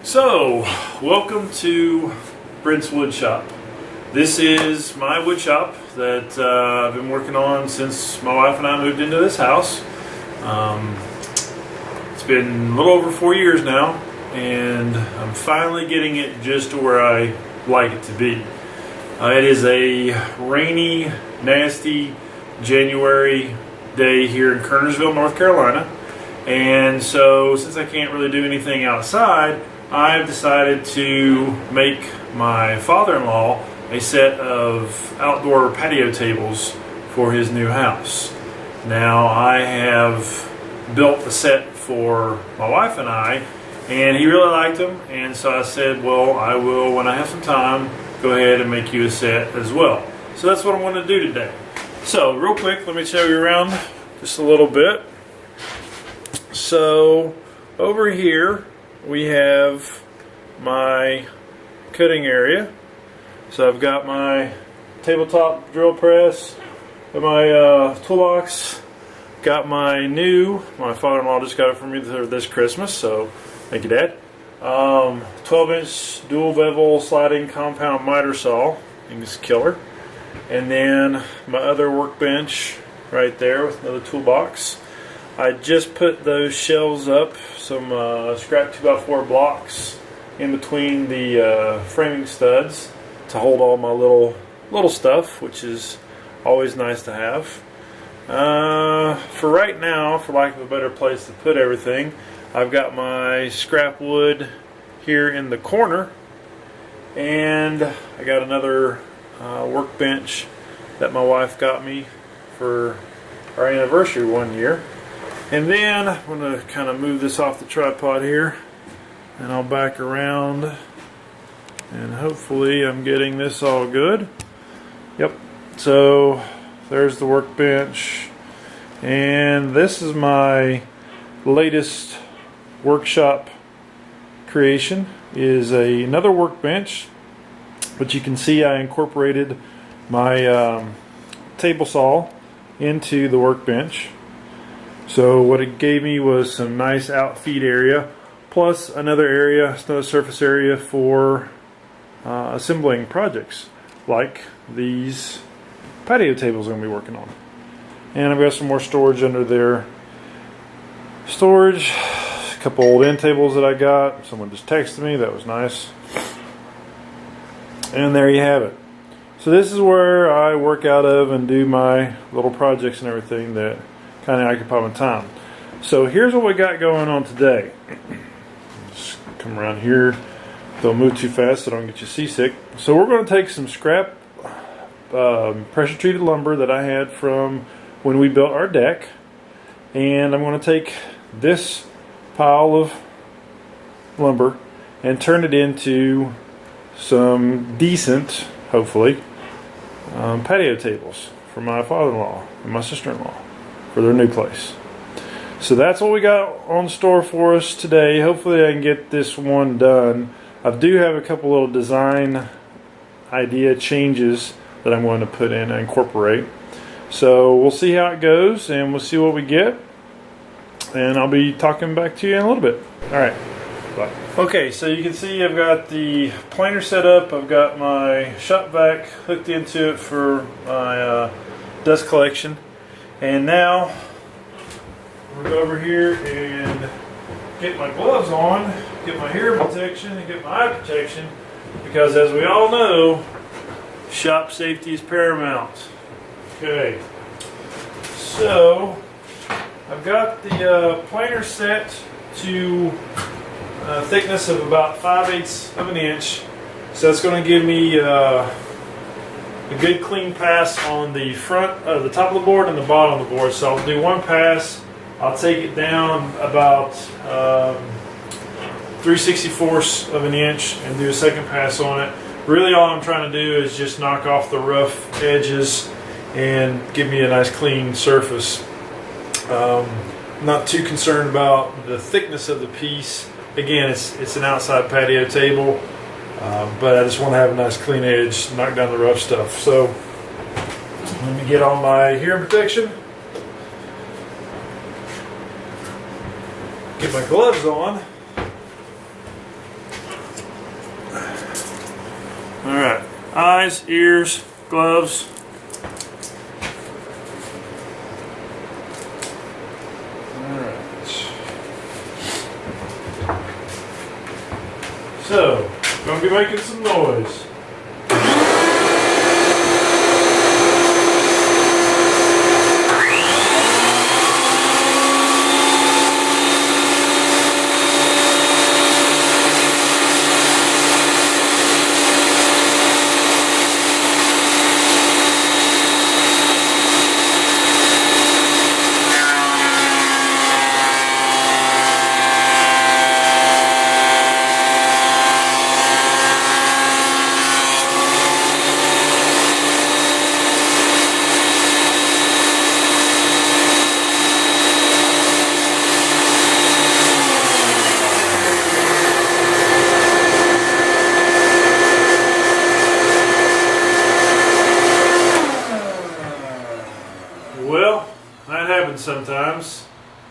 So, welcome to Brent's Woodshop. This is my wood shop that I've been working on since my wife and I moved into this house. It's been a little over 4 years now, and I'm finally getting it just to where I like it to be. It is a rainy, nasty January day here in Kernersville, North Carolina, and so since I can't really do anything outside, I've decided to make my father-in-law a set of outdoor patio tables for his new house. Now, I have built a set for my wife and I, and he really liked them, and so I said, well, I will, when I have some time, go ahead and make you a set as well. So that's what I'm going to do today. So real quick, let me show you around just a little bit. So over here we have my cutting area. So I've got my tabletop drill press, got my toolbox, got my father-in-law just got it for me this Christmas, so thank you, Dad. 12-inch dual bevel sliding compound miter saw, it's killer. And then my other workbench right there with another toolbox. I just put those shelves up, some scrap 2x4 blocks in between the framing studs to hold all my little stuff, which is always nice to have. For right now, for lack of a better place to put everything, I've got my scrap wood here in the corner, and I got another workbench that my wife got me for our anniversary 1 year. And then I'm going to kind of move this off the tripod here, and I'll back around, and hopefully I'm getting this all good. Yep, so there's the workbench, and this is my latest workshop creation. Is another workbench, but you can see I incorporated my table saw into the workbench. So what it gave me was some nice outfeed area, plus another surface area for assembling projects like these patio tables I'm going to be working on. And I've got some more storage under there. Storage, a couple old end tables that I got. Someone just texted me, that was nice. And there you have it. So this is where I work out of and do my little projects and everything that kind of occupy my time. So here's what we got going on today. Just come around here. Don't move too fast so I don't get you seasick. So we're going to take some scrap pressure treated lumber that I had from when we built our deck, and I'm going to take this pile of lumber and turn it into some decent, hopefully, patio tables for my father-in-law and my sister-in-law for their new place. So that's what we got on store for us today. Hopefully I can get this one done. I do have a couple little design idea changes that I'm going to put in and incorporate. So we'll see how it goes, and we'll see what we get. And I'll be talking back to you in a little bit. Alright, bye. Okay, so you can see I've got the planer set up. I've got my shop vac hooked into it for my dust collection. And now we'll go over here and get my gloves on, get my hair protection, and get my eye protection, because as we all know, shop safety is paramount. Okay, so I've got the planer set to a thickness of about 5/8 of an inch, so that's going to give me a good clean pass on the front, the top of the board and the bottom of the board. So I'll do one pass, I'll take it down about 3/64 of an inch and do a second pass on it. Really all I'm trying to do is just knock off the rough edges and give me a nice clean surface. Not too concerned about the thickness of the piece. Again, it's an outside patio table, but I just want to have a nice clean edge, knock down the rough stuff. So let me get on my hearing protection, get my gloves on, eyes, ears, gloves. Alright. So, gonna be making some noise. Well, that happens sometimes.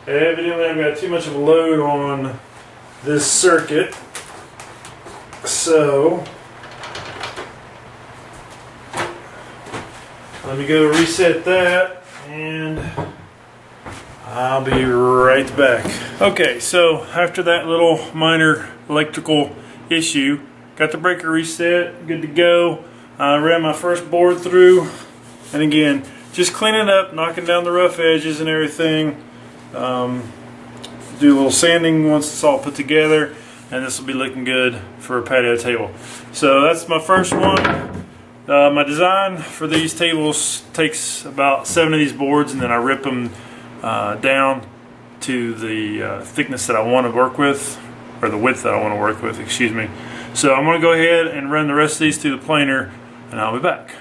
Evidently I've got too much of a load on this circuit. So, let me go reset that and I'll be right back. Okay, so after that little minor electrical issue, got the breaker reset, good to go. I ran my first board through, and again, just cleaning up, knocking down the rough edges and everything. Do a little sanding once it's all put together, and this will be looking good for a patio table. So that's my first one. My design for these tables takes about 7 of these boards, and then I rip them down to the thickness that I want to work with, or the width that I want to work with, excuse me. So I'm going to go ahead and run the rest of these through the planer, and I'll be back.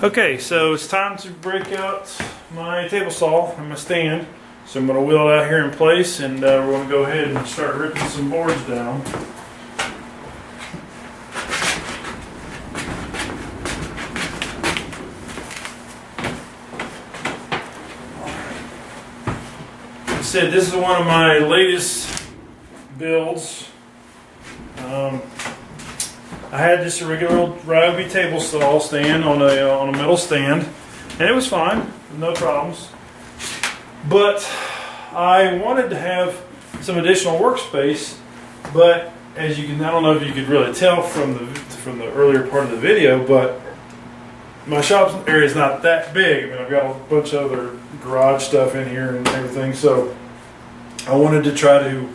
Okay, so it's time to break out my table saw and my stand. So I'm going to wheel it out here in place, and we're going to go ahead and start ripping some boards down. Like I said, this is one of my latest builds. I had just a regular old Ryobi table saw stand on a metal stand, and it was fine, no problems. But I wanted to have some additional workspace. But as you can, I don't know if you could really tell from the earlier part of the video, but my shop area is not that big. I mean, I've got a bunch of other garage stuff in here and everything, so I wanted to try to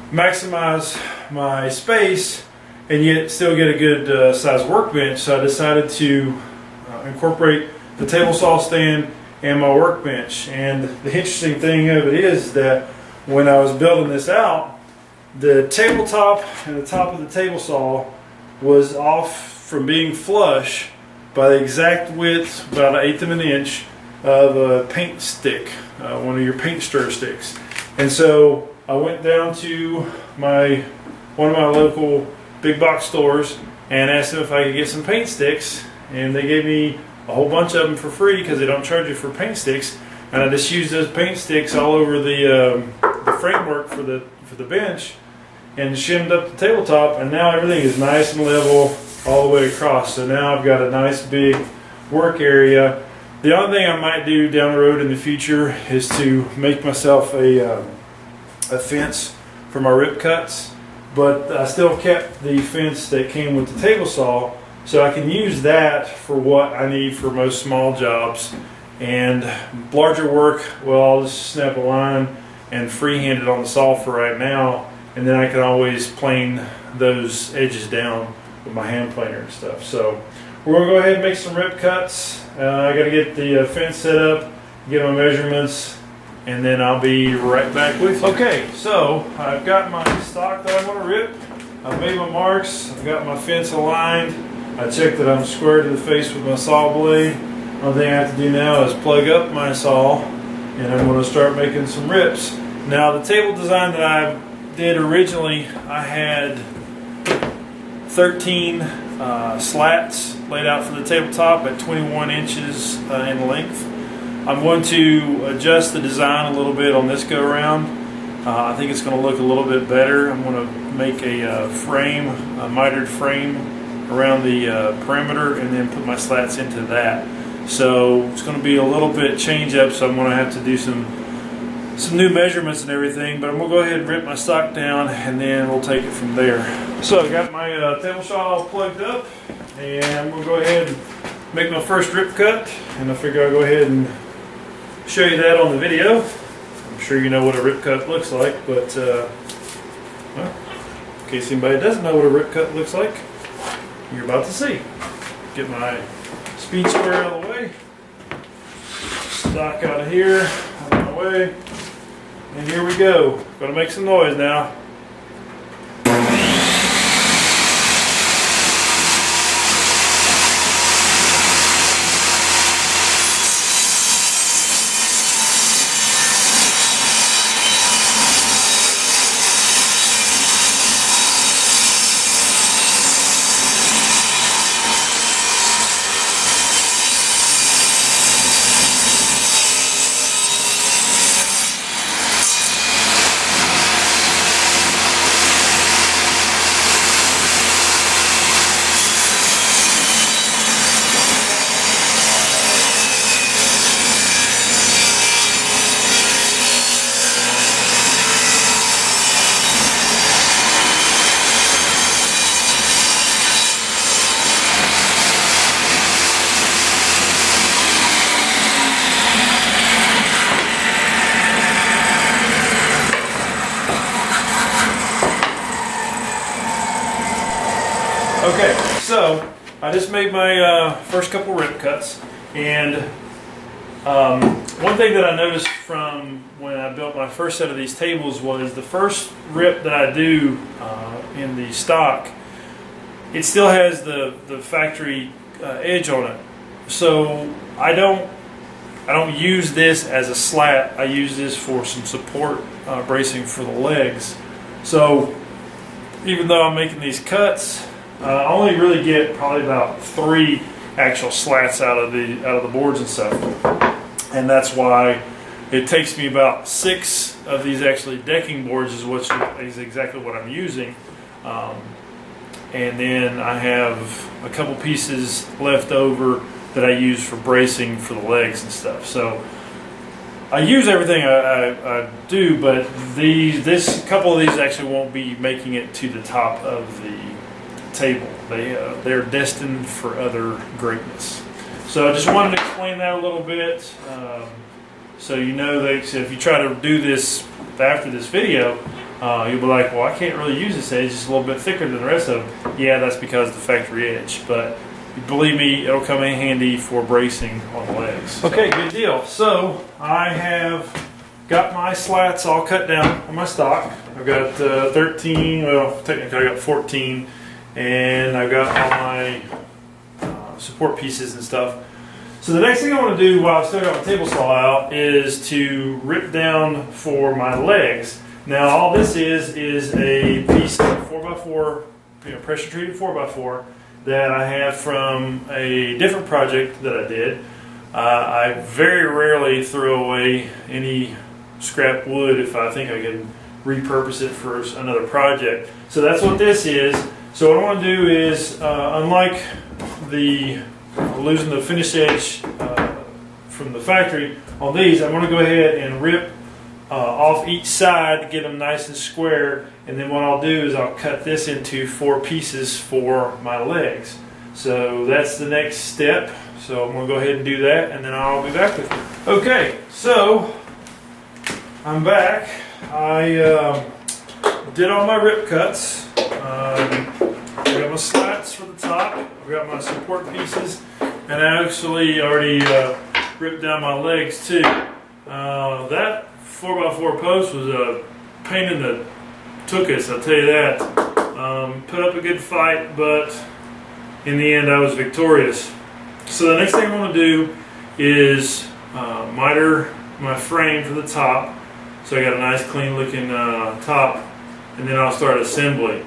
maximize my space and yet still get a good size workbench. So I decided to incorporate the table saw stand and my workbench. And the interesting thing of it is that when I was building this out, the tabletop and the top of the table saw was off from being flush by the exact width, about 1/8 of an inch, of a paint stick, one of your paint stir sticks. And so I went down to one of my local big box stores and asked them if I could get some paint sticks, and they gave me a whole bunch of them for free because they don't charge you for paint sticks. And I just used those paint sticks all over the framework for the bench and shimmed up the tabletop, and now everything is nice and level all the way across. So now I've got a nice big work area. The only thing I might do down the road in the future is to make myself a fence for my rip cuts, but I still kept the fence that came with the table saw, so I can use that for what I need for most small jobs. And larger work, well, I'll just snap a line and freehand it on the saw for right now, and then I can always plane those edges down with my hand planer and stuff. So we're going to go ahead and make some rip cuts. I got to get the fence set up, get my measurements, and then I'll be right back with you. Okay, so I've got my stock that I want to rip. I've made my marks. I've got my fence aligned. I checked that I'm square to the face with my saw blade. Only thing I have to do now is plug up my saw, and I'm going to start making some rips. Now, the table design that I did originally, I had 13 slats laid out for the tabletop at 21 inches in length. I'm going to adjust the design a little bit on this go around. I think it's going to look a little bit better. I'm going to make a frame, a mitered frame around the perimeter and then put my slats into that. So it's going to be a little bit change up, so I'm going to have to do some new measurements and everything, but I'm going to go ahead and rip my stock down and then we'll take it from there. So I got my table saw all plugged up and I'm going to go ahead and make my first rip cut, and I figure I'll go ahead and show you that on the video. I'm sure you know what a rip cut looks like, but well, in case anybody doesn't know what a rip cut looks like, you're about to see. Get my speed square out of the way, stock out of here, out of my way, and here we go. Gonna make some noise now. Okay, so I just made my first couple rip cuts, and one thing that I noticed from when I built my first set of these tables was the first rip that I do in the stock, it still has the factory edge on it. So I don't use this as a slat. I use this for some support bracing for the legs. So even though I'm making these cuts, I only really get probably about 3 actual slats out of the boards and stuff, and that's why it takes me about 6 of these actually decking boards is exactly what I'm using, and then I have a couple pieces left over that I use for bracing for the legs and stuff. So I use everything I do, but this couple of these actually won't be making it to the top of the table. They're destined for other greatness. So I just wanted to explain that a little bit, so you know that if you try to do this after this video, you'll be like, well, I can't really use this edge, it's a little bit thicker than the rest of them. Yeah, that's because of the factory edge, but believe me, it'll come in handy for bracing on the legs. Okay, good deal. So I have got my slats all cut down on my stock. I've got 13, well, technically I got 14, and I've got all my support pieces and stuff. So the next thing I want to do while I've still got my table saw out is to rip down for my legs. Now all this is a piece of 4x4, pressure treated 4x4 that I have from a different project that I did. I very rarely throw away any scrap wood if I think I can repurpose it for another project. So that's what this is. So what I want to do is, unlike losing the finish edge from the factory, on these I'm going to go ahead and rip off each side to get them nice and square, and then what I'll do is I'll cut this into 4 pieces for my legs. So that's the next step. So I'm going to go ahead and do that, and then I'll be back with you. Okay, so I'm back. I did all my rip cuts. I got my slats for the top, I've got my support pieces, and I actually already ripped down my legs too. That 4x4 post was a pain in the tuchus, I'll tell you that. Put up a good fight, but in the end I was victorious. So the next thing I want to do is miter my frame for the top, so I got a nice clean looking top, and then I'll start assembly.